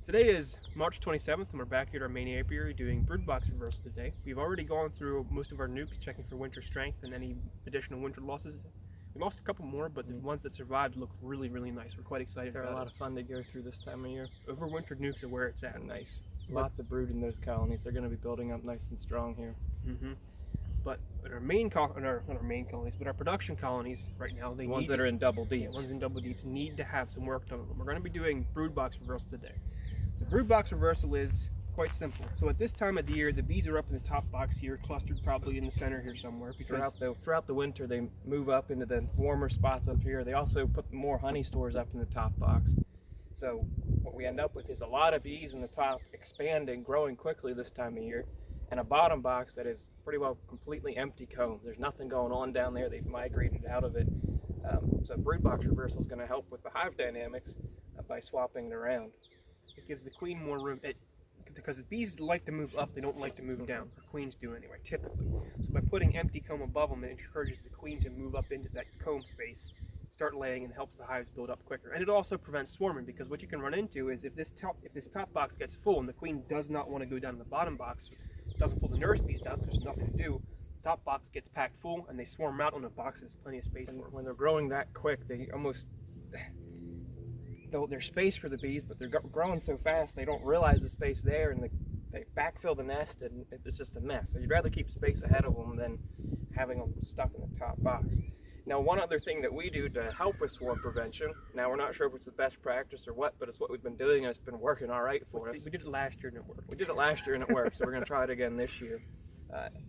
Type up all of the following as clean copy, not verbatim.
Today is March 27th, and we're back here at our main apiary doing brood box reversal today. We've already gone through most of our nukes, checking for winter strength and any additional winter losses. We lost a couple more, but the ones that survived look really, really nice. We're quite excited They're about a lot of fun to go through this time of year. Overwintered nukes are where it's at. Nice. Lots of brood in those colonies. They're going to be building up nice and strong here. But in our main colonies, but our production colonies right now, The ones that are in double deeps. ones in double deeps need to have some work done on them. We're going to be doing brood box reversal today. The brood box reversal is quite simple. So at this time of the year, the bees are up in the top box here, clustered probably in the center here somewhere. Because throughout the winter, they move up into the warmer spots up here. They also put more honey stores up in the top box. So what we end up with is a lot of bees in the top expanding, growing quickly this time of year, and a bottom box that is pretty well completely empty comb. There's nothing going on down there. They've migrated out of it. So brood box reversal is going to help with the hive dynamics by swapping it around. it gives the queen more room. Because the bees like to move up, they don't like to move down. Or queens do anyway, typically. So by putting empty comb above them, it encourages the queen to move up into that comb space, start laying, and helps the hives build up quicker. And it also prevents swarming, because what you can run into is if this top box gets full and the queen does not want to go down to the bottom box, doesn't pull the nurse bees down because there's nothing to do, the top box gets packed full and they swarm out on a box that has plenty of space for them. When they're growing that quick, they almost there's space for the bees, but they're growing so fast they don't realize the space there, and they backfill the nest, and it's just a mess. So you'd rather keep space ahead of them than having them stuck in the top box. Now, one other thing that we do to help with swarm prevention, now we're not sure if it's the best practice or what, but it's what we've been doing and it's been working all right for us. We did it last year and it worked. We did it last year and it worked, so we're going to try it again this year.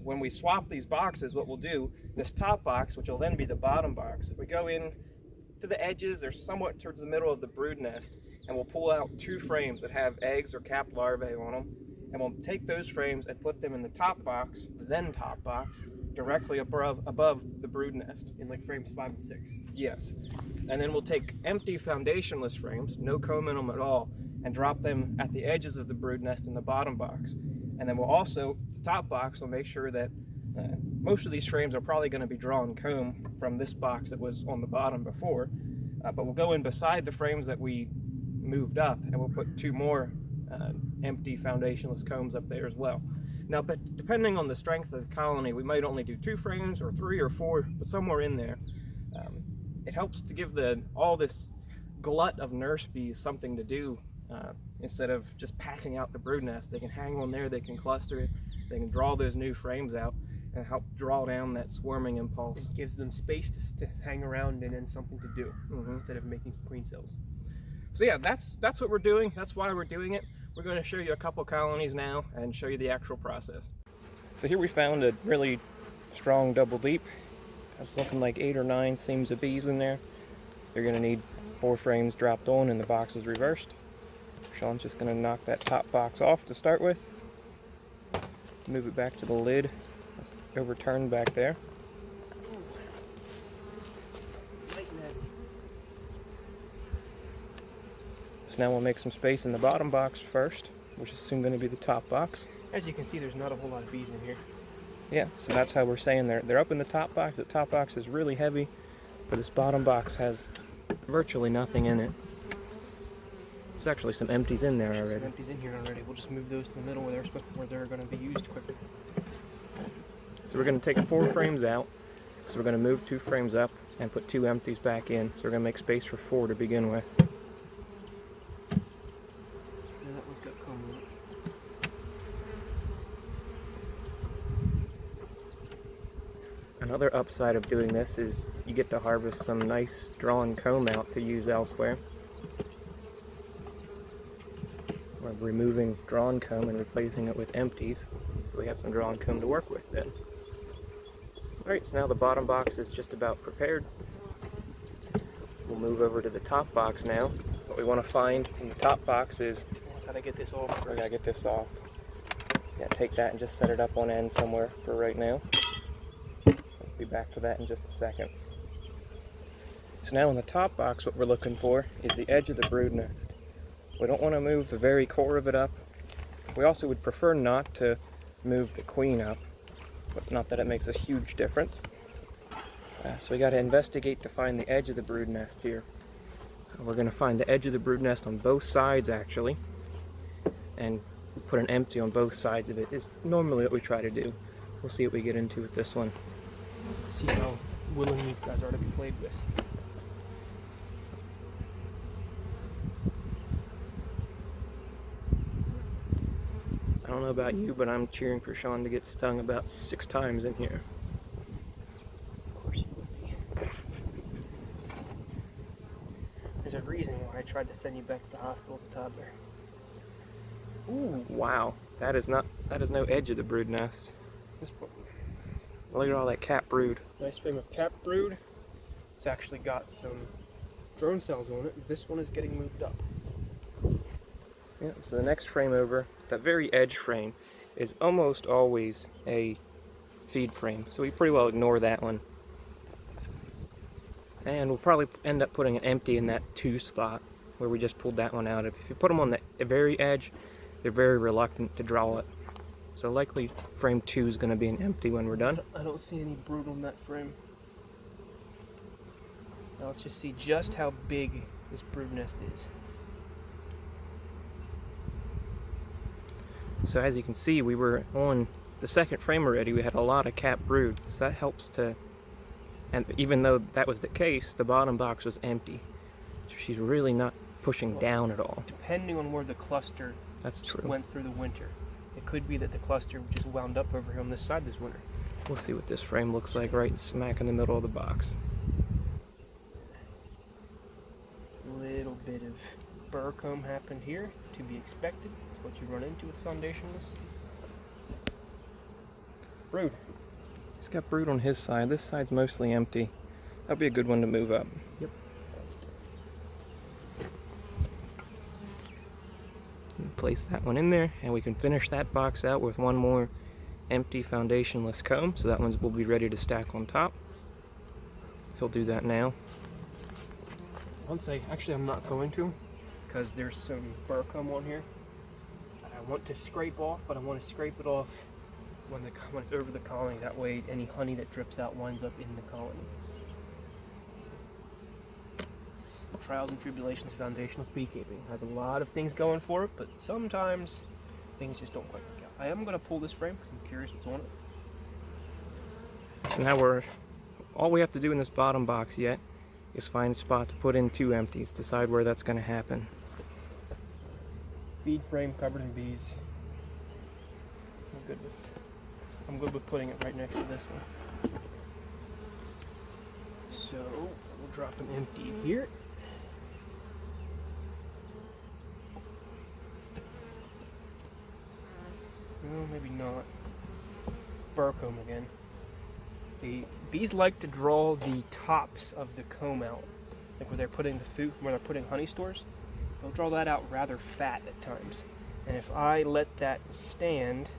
When we swap these boxes, what we'll do, this top box, which will then be the bottom box, we go in to the edges or somewhat towards the middle of the brood nest, and we'll pull out 2 frames that have eggs or capped larvae on them, and we'll take those frames and put them in the top box, directly above the brood nest. In like frames 5 and 6. Yes. And then we'll take empty foundationless frames, no comb in them at all, and drop them at the edges of the brood nest in the bottom box. And then we'll also, the top box will make sure that most of these frames are probably going to be drawn comb from this box that was on the bottom before, but we'll go in beside the frames that we moved up, and we'll put 2 more empty foundationless combs up there as well. Now, but depending on the strength of the colony, we might only do 2 frames or 3 or 4, but somewhere in there. It helps to give all this glut of nurse bees something to do instead of just packing out the brood nest. They can hang on there, they can cluster it, they can draw those new frames out and help draw down that swarming impulse. It gives them space to hang around in and something to do instead of making queen cells. So yeah, that's what we're doing. That's why we're doing it. We're going to show you a couple colonies now and show you the actual process. So here we found a really strong double deep. It's looking like 8 or 9 seams of bees in there. You're going to need 4 frames dropped on and the box is reversed. Sean's just going to knock that top box off to start with. Move it back to the lid. It's overturned back there. Nice and heavy. So now we'll make some space in the bottom box first, which is soon going to be the top box. As you can see, there's not a whole lot of bees in here. Yeah, so that's how we're saying they're up in the top box. The top box is really heavy, but this bottom box has virtually nothing in it. There's actually some empties in there already. Some empties in here already. We'll just move those to the middle where they're going to be used quicker. So we're going to take 4 frames out. So we're going to move 2 frames up and put 2 empties back in. So we're going to make space for 4 to begin with. Yeah, that one's got comb in it. Another upside of doing this is you get to harvest some nice drawn comb out to use elsewhere. We're removing drawn comb and replacing it with empties, so we have some drawn comb to work with then. Alright, so now the bottom box is just about prepared. We'll move over to the top box now. What we want to find in the top box is... Gotta get this off first. We gotta get this off. Yeah, take that and just set it up on end somewhere for right now. We'll be back to that in just a second. So now in the top box, what we're looking for is the edge of the brood nest. We don't want to move the very core of it up. We also would prefer not to move the queen up, but not that it makes a huge difference. So we got to investigate to find the edge of the brood nest here. We're going to find the edge of the brood nest on both sides actually. and put an empty on both sides of it is normally what we try to do. We'll see what we get into with this one. See how willing these guys are to be played with. I don't know about you, but I'm cheering for Sean to get stung about 6 times in here. Of course you would be. There's a reason why I tried to send you back to the hospital as a toddler. Ooh, wow. That is no edge of the brood nest. This one. Look at all that cap brood. Nice frame of cap brood. It's actually got some drone cells on it. This one is getting moved up. Yeah, so the next frame over, that very edge frame, is almost always a feed frame. So we pretty well ignore that one. And we'll probably end up putting an empty in that 2 spot where we just pulled that one out. If you put them on the very edge, they're very reluctant to draw it. So likely frame 2 is going to be an empty when we're done. I don't see any brood on that frame. Now let's just see just how big this brood nest is. So as you can see, we were on the second frame already. We had a lot of cap brood, so that helps to, and even though that was the case, the bottom box was empty. So she's really not pushing down at all. Depending on where the cluster That's true. went through the winter. It could be that the cluster just wound up over here on this side this winter. We'll see what this frame looks like right smack in the middle of the box. Little bit of burr comb happened here, to be expected. It's what you run into with foundationless. Brood. He's got brood on his side. This side's mostly empty. That'll be a good one to move up. Yep. Place that one in there, and we can finish that box out with one more empty foundationless comb. So that one will be ready to stack on top. He'll do that now. I'm not going to, because there's some burr comb on here. I want to scrape off, but I want to scrape it off when it's over the colony. That way any honey that drips out winds up in the colony. Trials and tribulations of foundationless beekeeping. Has a lot of things going for it, but sometimes things just don't quite work out. I am going to pull this frame because I'm curious what's on it. So now all we have to do in this bottom box yet is find a spot to put in 2 empties, decide where that's going to happen. Feed frame covered in bees. I'm good with putting it right next to this one. So we'll drop an empty here. No, maybe not. Burr comb again. The bees like to draw the tops of the comb out, like where they're putting the food, where they're putting honey stores. They'll draw that out rather fat at times. And if I let that stand,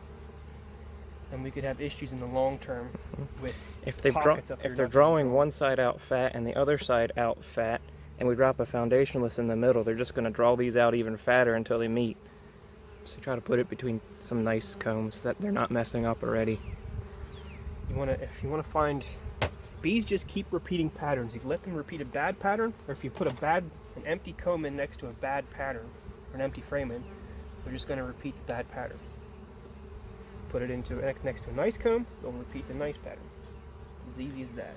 then we could have issues in the long term with if pockets up here. If they're drawing one side out fat and the other side out fat, and we drop a foundationless in the middle, they're just going to draw these out even fatter until they meet. So try to put it between some nice combs that they're not messing up already. If you want to find bees, just keep repeating patterns. You let them repeat a bad pattern, or if you put an empty comb in next to a bad pattern, or an empty frame in, they're just going to repeat the bad pattern. Put it next to a nice comb, they'll repeat the nice pattern. As easy as that.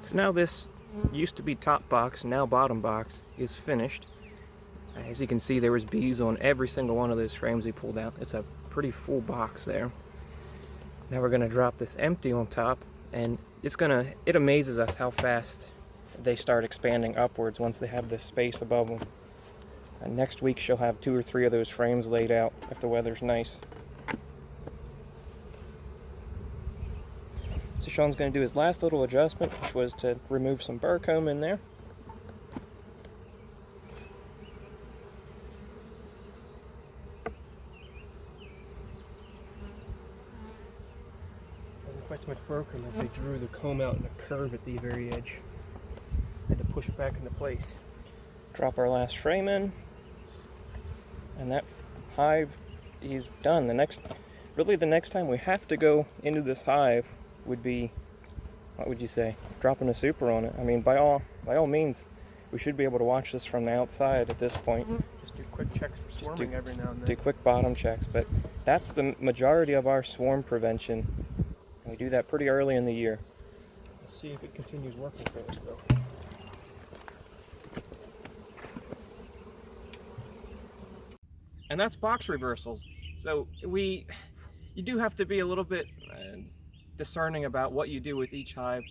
So now this used to be top box, now bottom box, is finished. As you can see, there was bees on every single one of those frames we pulled out. It's a pretty full box there. Now we're going to drop this empty on top, and it amazes us how fast they start expanding upwards once they have this space above them. And next week she'll have 2 or 3 of those frames laid out if the weather's nice. So Sean's going to do his last little adjustment, which was to remove some burr comb in there. Wasn't quite so much burr comb as they drew the comb out in a curve at the very edge. Had to push it back into place. Drop our last frame in, and that hive is done. The next time we have to go into this hive would be, what would you say, dropping a super on it. I mean, by all means, we should be able to watch this from the outside at this point. Just do a quick check. checks for swarming every now and do then. quick bottom checks, but that's the majority of our swarm prevention. We do that pretty early in the year. Let's see if it continues working for us though. And that's box reversals. So you do have to be a little bit discerning about what you do with each hive.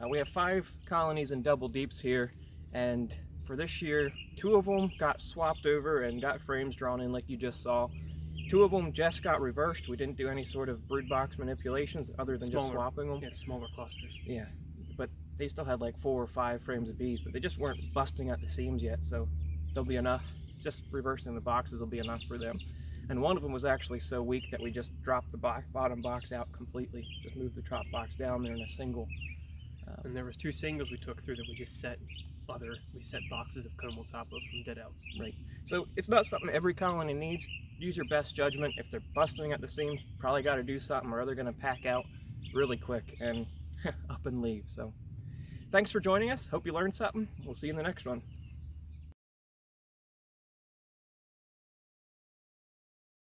We have 5 colonies in double deeps here, and for this year, 2 of them got swapped over and got frames drawn in like you just saw. 2 of them just got reversed. We didn't do any sort of brood box manipulations other than just swapping them. Yeah, smaller clusters. Yeah, but they still had like 4 or 5 frames of bees, but they just weren't busting at the seams yet, so there'll be enough. Just reversing the boxes will be enough for them. And one of them was actually so weak that we just dropped the bottom box out completely. Just moved the top box down there in a single. And there was 2 singles we took through that we just set boxes of comb on top of from dead outs. Right. So it's not something every colony needs. Use your best judgment. If they're busting at the seams, probably got to do something, or they're going to pack out really quick and up and leave. So thanks for joining us. Hope you learned something. We'll see you in the next one.